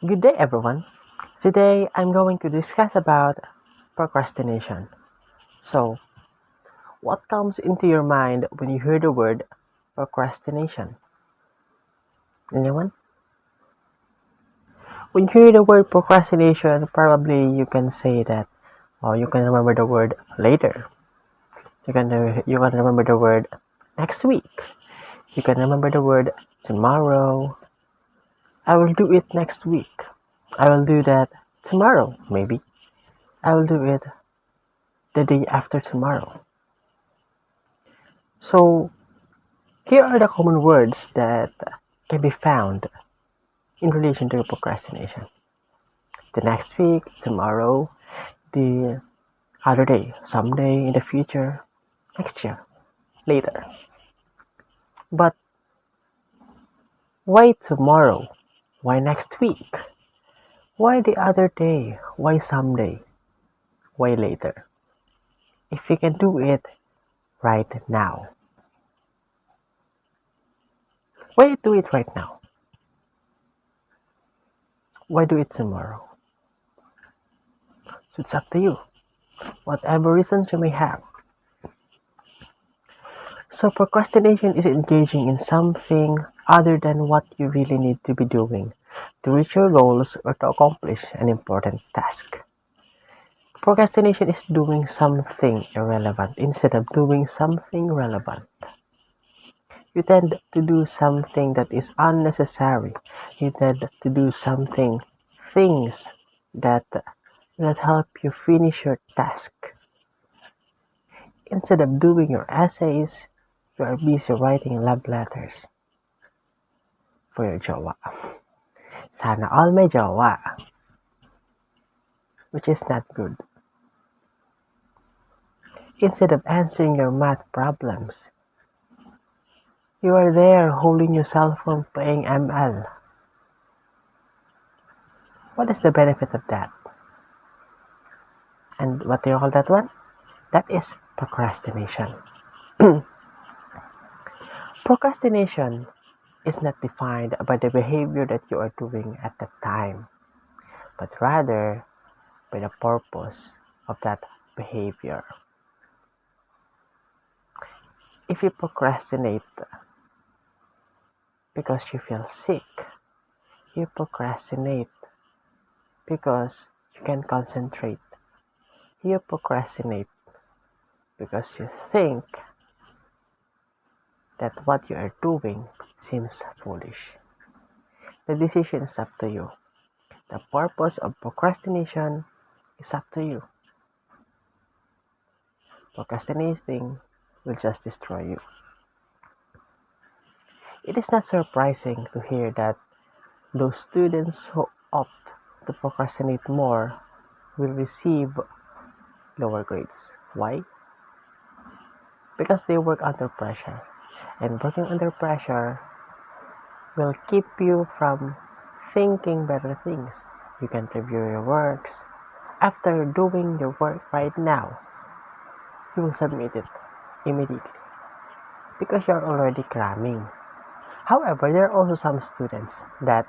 Good day, everyone. Today I'm going to discuss about procrastination. So, what comes into your mind when you hear the word procrastination? Anyone? When you hear the word procrastination, probably you can say that, or you can remember the word later. You can remember the word next week. You can remember the word tomorrow. I will do it next week. I will do that tomorrow, maybe. I will do it the day after tomorrow. So, here are the common words that can be found in relation to procrastination. The next week, tomorrow, the other day, someday in the future, next year, later. But why tomorrow? Why next week? Why the other day? Why someday? Why later? If you can do it right now, why do it right now? Why do it tomorrow? So it's up to you. Whatever reasons you may have. So procrastination is engaging in something other than what you really need to be doing to reach your goals or to accomplish an important task. Procrastination is doing something irrelevant instead of doing something relevant. You tend to do something that is unnecessary. You tend to do things that will help you finish your task. Instead of doing your essays, you are busy writing love letters for your jowa. Sana all may jowa, which is not good. Instead of answering your math problems, you are there holding your cell phone playing ML. What is the benefit of that? And what do you call that one? That is procrastination. Procrastination is not defined by the behavior that you are doing at that time, but rather by the purpose of that behavior. If you procrastinate because you feel sick, you procrastinate because you can concentrate. You procrastinate because you think that what you are doing seems foolish. The decision is up to you. The purpose of procrastination is up to you. Procrastinating will just destroy you. It is not surprising to hear that those students who opt to procrastinate more will receive lower grades. Why? Because they work under pressure. And working under pressure will keep you from thinking better things. You can review your works. After doing your work right now, you will submit it immediately because you're already cramming. However, there are also some students that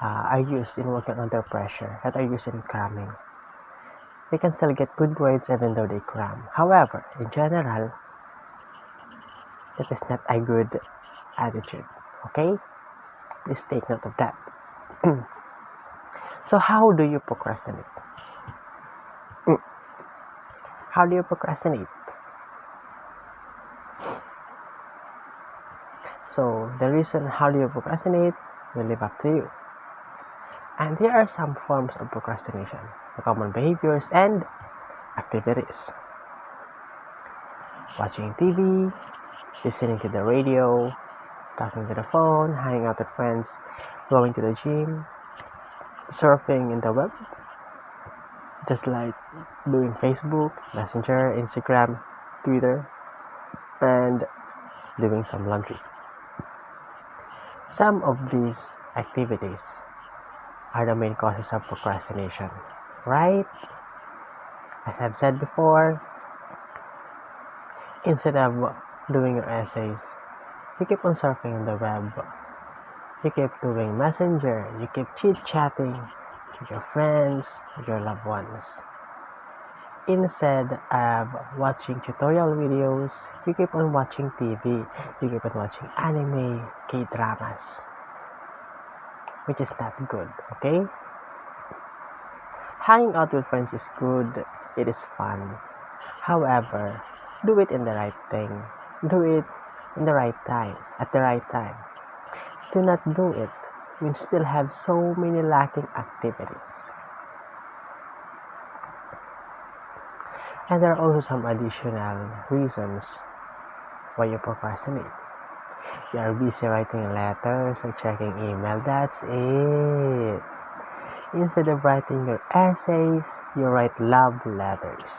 are used in working under pressure, that are used in cramming. They can still get good grades even though they cram. However, in general, that is not a good attitude. Okay? Please take note of that. So how do you procrastinate? How do you procrastinate? So the reason how do you procrastinate will leave up to you. And there are some forms of procrastination, the common behaviors and activities. Watching TV, listening to the radio, talking to the phone, hanging out with friends, going to the gym, surfing in the web, just like doing Facebook, Messenger, Instagram, Twitter, and doing some laundry. Some of these activities are the main causes of procrastination, right? As I've said before, instead of doing your essays, you keep on surfing on the web. You keep doing messenger, you keep chit-chatting with your friends, with your loved ones. Instead of watching tutorial videos, you keep on watching TV, you keep on watching anime, K-dramas, which is not good, okay? Hanging out with friends is good, it is fun. However, do it in the right thing. Do it in the right time, at the right time. Do not do it when you still have so many lacking activities. And there are also some additional reasons why you procrastinate. You are busy writing letters or checking email, that's it. Instead of writing your essays, you write love letters.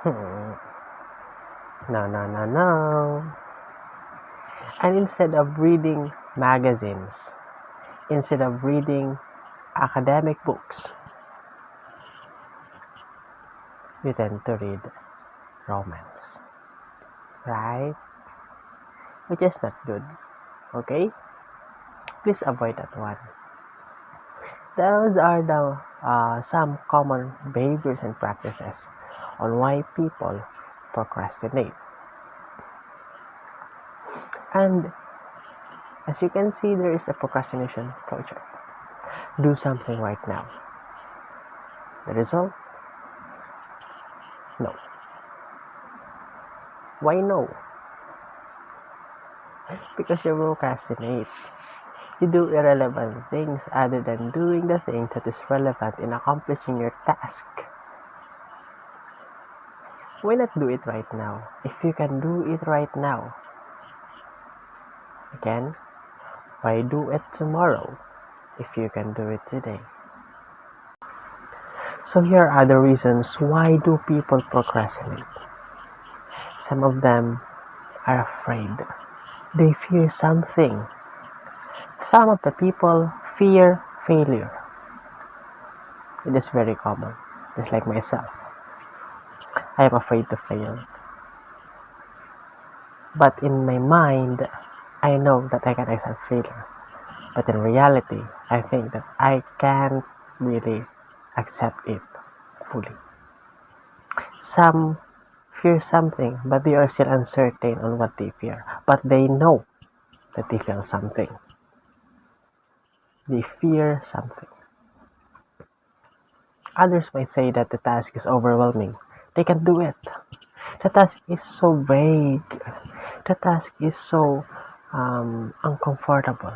No, no, no, no. And instead of reading magazines, instead of reading academic books, you tend to read romance, right? Which is not good, okay? Please avoid that one. Those are the some common behaviors and practices on why people procrastinate. And as you can see, there is a procrastination project. Do something right now. The result? No. Why no? Because you procrastinate. You do irrelevant things other than doing the thing that is relevant in accomplishing your task. Why not do it right now? If you can do it right now, again, why do it tomorrow if you can do it today? So here are the reasons why do people procrastinate. Some of them are afraid. They fear something. Some of the people fear failure. It is very common, just like myself. I am afraid to fail. But in my mind, I know that I can accept failure. But in reality, I think that I can't really accept it fully. Some fear something, but they are still uncertain on what they fear. But they know that they feel something. They fear something. Others might say that the task is overwhelming. They can do it. The task is so vague. The task is so uncomfortable.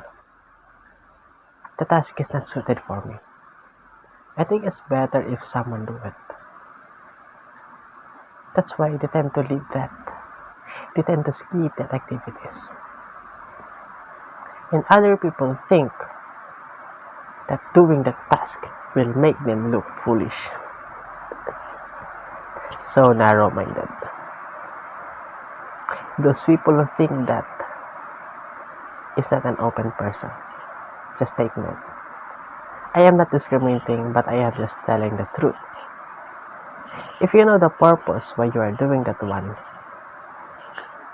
The task is not suited for me. I think it's better if someone do it. That's why they tend to leave that. They tend to skip that activities. And other people think that doing the task will make them look foolish. So narrow-minded. Those people who think that is not an open person. Just take note. I am not discriminating, but I am just telling the truth. If you know the purpose why you are doing that one,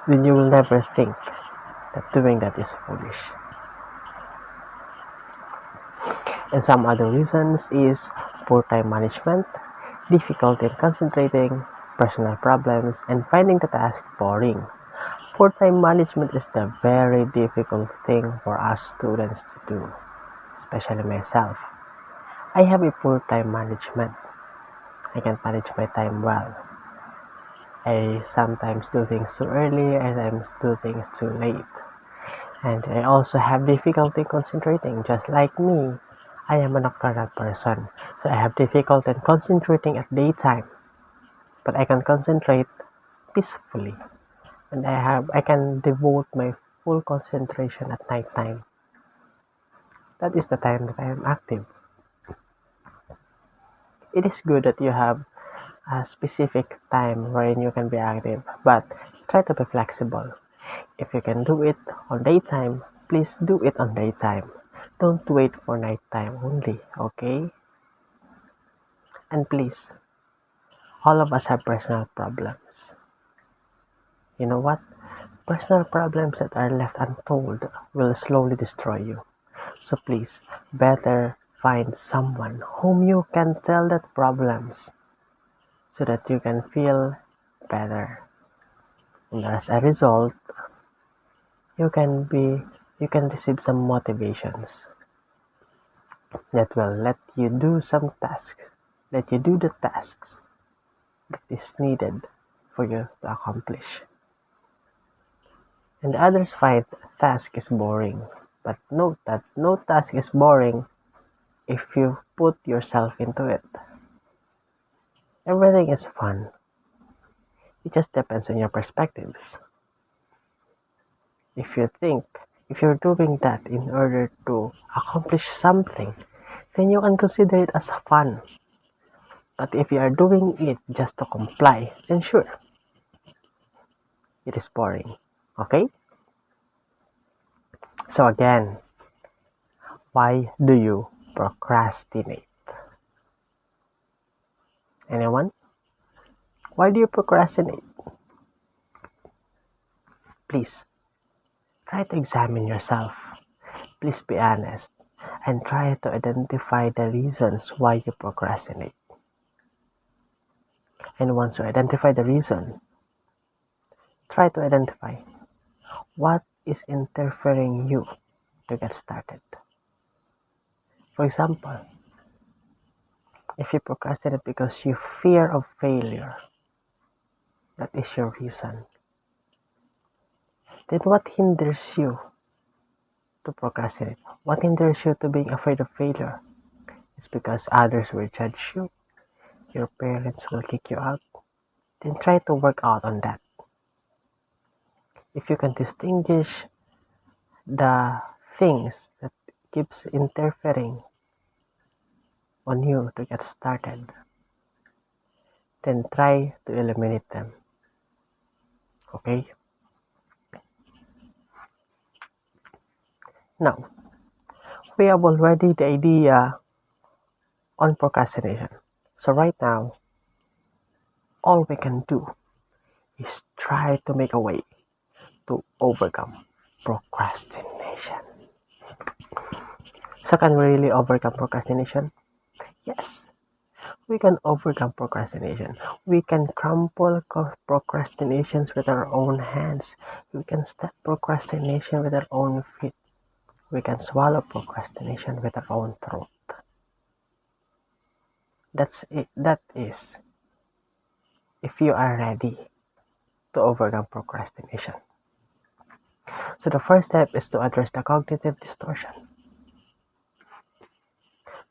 then you will never think that doing that is foolish. And some other reasons is poor time management, difficulty in concentrating, personal problems, and finding the task boring. Poor time management is the very difficult thing for us students to do, especially myself. I have a poor time management. I can't manage my time well. I sometimes do things too early, I sometimes do things too late. And I also have difficulty concentrating. Just like me, I am a nocturnal person, so I have difficulty in concentrating at daytime. But I can concentrate peacefully, and I can devote my full concentration at night time. That is the time that I am active. It is good that you have a specific time wherein you can be active, but try to be flexible. If you can do it on daytime, please do it on daytime. Don't wait for nighttime only, okay? And please, all of us have personal problems. You know what? Personal problems that are left untold will slowly destroy you. So please, better find someone whom you can tell that problems so that you can feel better. And as a result, you can be you can receive some motivations that will let you do some tasks, let you do the tasks that is needed for you to accomplish. And others find task is boring. But note that no task is boring if you put yourself into it. Everything is fun. It just depends on your perspectives. If you think, if you're doing that in order to accomplish something, then you can consider it as fun. But if you are doing it just to comply, then sure, it is boring. Okay? So again, why do you procrastinate? Anyone? Why do you procrastinate? Please, try to examine yourself. Please be honest and try to identify the reasons why you procrastinate. And once you identify the reason, try to identify what is interfering you to get started. For example, if you procrastinate because you fear of failure, that is your reason. Then what hinders you to procrastinate? What hinders you to being afraid of failure? It's because others will judge you, your parents will kick you out. Then try to work out on that. If you can distinguish the things that keeps interfering on you to get started, then try to eliminate them. Okay? Now, we have already the idea on procrastination. So right now, all we can do is try to make a way to overcome procrastination. So can we really overcome procrastination? Yes, we can overcome procrastination. We can crumple procrastinations with our own hands. We can stop procrastination with our own feet. We can swallow procrastination with our own throat. That's it. That is if you are ready to overcome procrastination. So the first step is to address the cognitive distortion.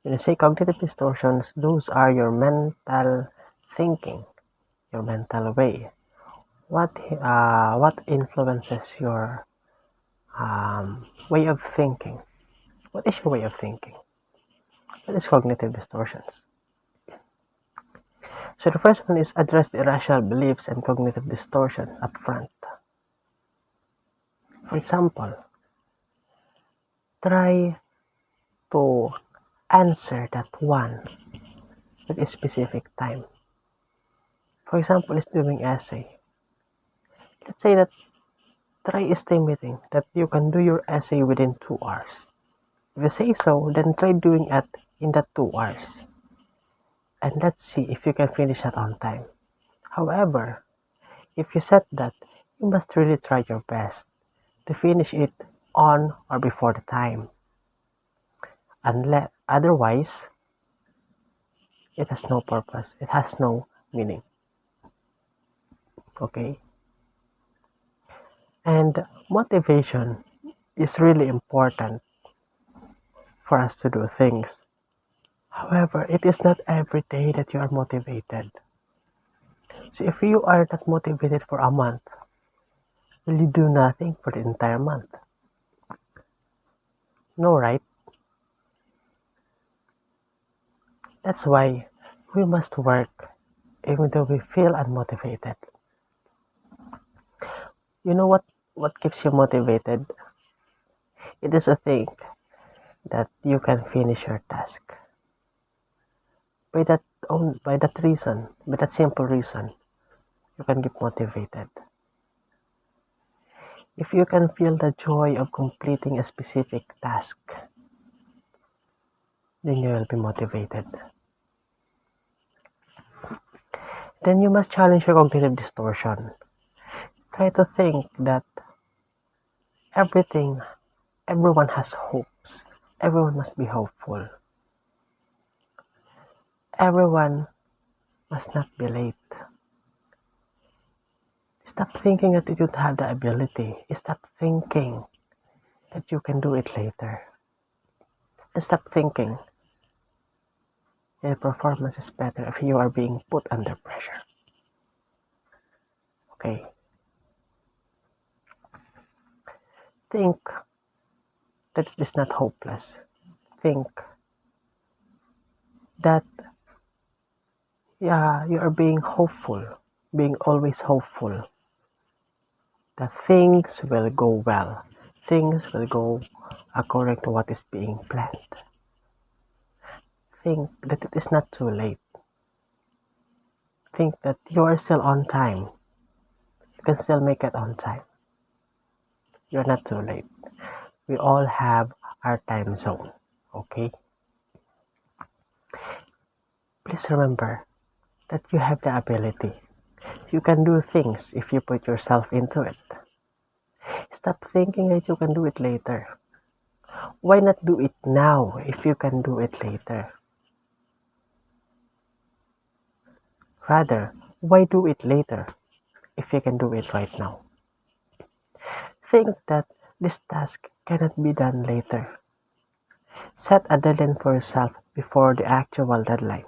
When you say cognitive distortions, those are your mental thinking, your mental way. What influences your way of thinking? What is your way of thinking? What is cognitive distortions? So the first one is address the irrational beliefs and cognitive distortions up front. For example, try to answer that one at a specific time. For example, is doing essay. Let's say that try estimating that you can do your essay within 2 hours. If you say so, then try doing it in that 2 hours. And let's see if you can finish that on time. However, if you set that, you must really try your best to finish it on or before the time. Otherwise, it has no purpose. It has no meaning. Okay? And motivation is really important for us to do things. However, it is not every day that you are motivated. So if you are not motivated for a month, will you do nothing for the entire month? No, right? That's why we must work even though we feel unmotivated. You know what keeps you motivated? It is a thing that you can finish your task. By that simple reason, you can get motivated. If you can feel the joy of completing a specific task, then you will be motivated. Then you must challenge your cognitive distortion. Try to think that everything, everyone has hopes. Everyone must be hopeful. Everyone must not be late. Stop thinking that you don't have the ability. Stop thinking that you can do it later. And stop thinking your performance is better if you are being put under pressure. Okay? Think that it is not hopeless. Think that you are being hopeful, being always hopeful that things will go well. Things will go according to what is being planned. Think that it is not too late. Think that you are still on time. You can still make it on time. You're not too late. We all have our time zone. Okay? Please remember that you have the ability. You can do things if you put yourself into it. Stop thinking that you can do it later. Why not do it now if you can do it later? Rather, why do it later if you can do it right now? Think that this task cannot be done later. Set a deadline for yourself before the actual deadline.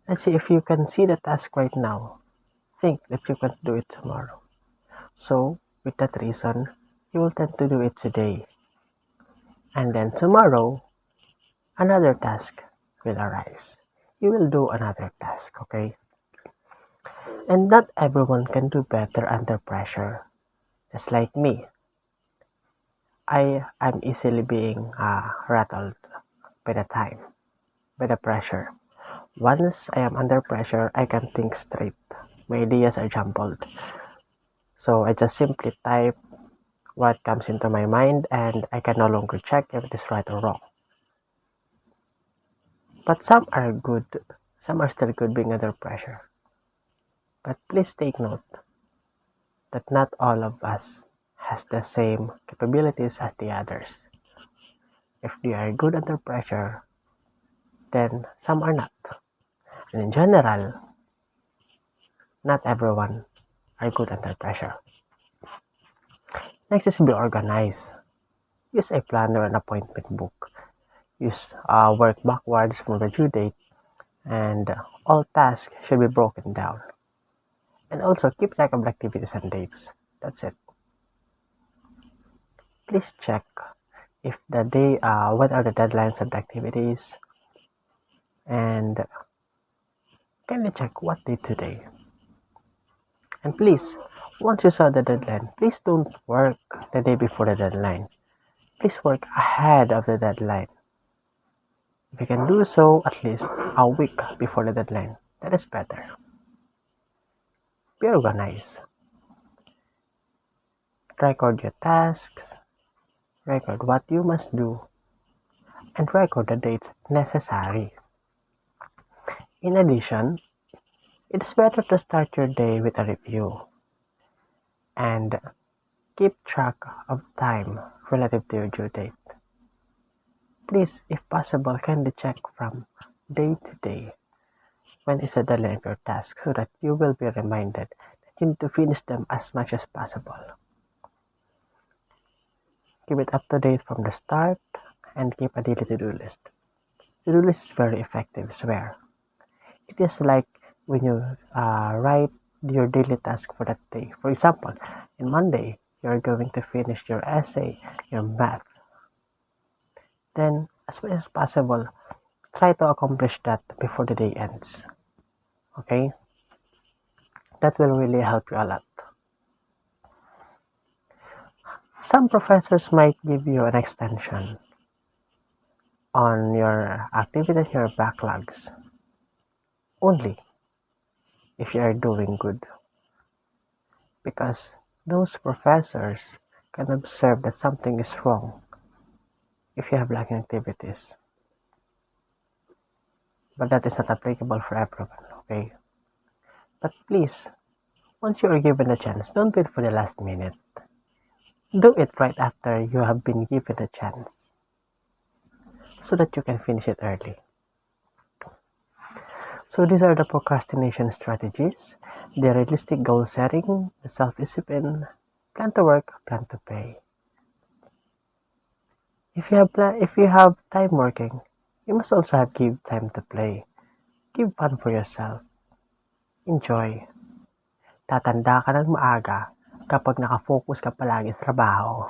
Let's see if you can see the task right now. Think that you can do it tomorrow. So, with that reason, you will tend to do it today. And then tomorrow, another task will arise. You will do another task, okay? And not everyone can do better under pressure. Just like me, I am easily being rattled by the time, by the pressure. Once I am under pressure, I can think straight. My ideas are jumbled. So I just simply type what comes into my mind and I can no longer check if it is right or wrong. But some are good. Some are still good being under pressure. But please take note that not all of us has the same capabilities as the others. If they are good under pressure, then some are not. And in general, not everyone are good under pressure. Next is be organized. Use a planner and appointment book. Use work backwards from the due date, and all tasks should be broken down. And also keep track of activities and dates. That's it. Please check if the day, what are the deadlines of the activities, and kindly check what day today. And please, once you saw the deadline, please don't work the day before the deadline. Please work ahead of the deadline. If you can do so at least a week before the deadline, that is better. Be organized. Record your tasks, record what you must do, and record the dates necessary. In addition, it's better to start your day with a review and keep track of time relative to your due date. Please, if possible, kindly check from day to day when is the deadline of your task so that you will be reminded that you need to finish them as much as possible. Keep it up to date from the start and keep a daily to-do list. To-do list is very effective, swear. It is like when you write your daily task for that day. For example, in Monday, you're going to finish your essay, your math. Then, as much as possible, try to accomplish that before the day ends. Okay? That will really help you a lot. Some professors might give you an extension on your activity, your backlogs, only if you are doing good. Because those professors can observe that something is wrong if you have lacking activities. But that is not applicable for everyone, okay? But please, once you are given a chance, don't wait for the last minute. Do it right after you have been given a chance so that you can finish it early. So these are the procrastination strategies, the realistic goal setting, the self-discipline, plan to work, plan to pay. If you have time working, you must also have give time to play. Give fun for yourself. Enjoy. Tatanda ka ng maaga kapag nakafocus ka palagi sa trabaho.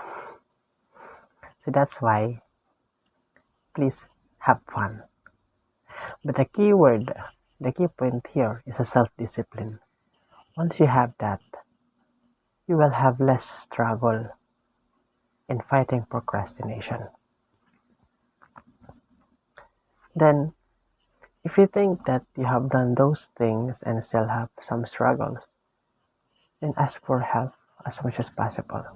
So that's why, please have fun. But the key point here is a self-discipline. Once you have that, you will have less struggle in fighting procrastination. Then, if you think that you have done those things and still have some struggles, then ask for help as much as possible.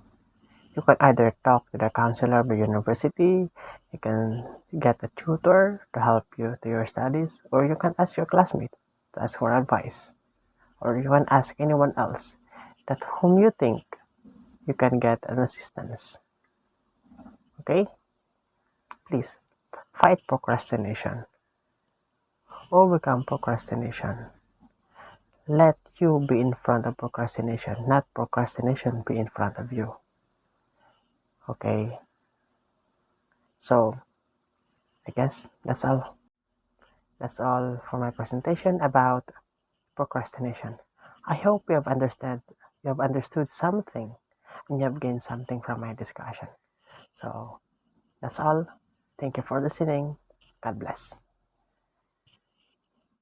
You can either talk to the counselor of the university, you can get a tutor to help you to your studies, or you can ask your classmate to ask for advice, or you can ask anyone else that whom you think you can get an assistance. Okay? Please fight procrastination. Overcome procrastination. Let you be in front of procrastination, not procrastination be in front of you. Okay? So, I guess that's all. That's all for my presentation about procrastination. I hope you have understood something and you have gained something from my discussion. So, that's all. Thank you for listening. God bless.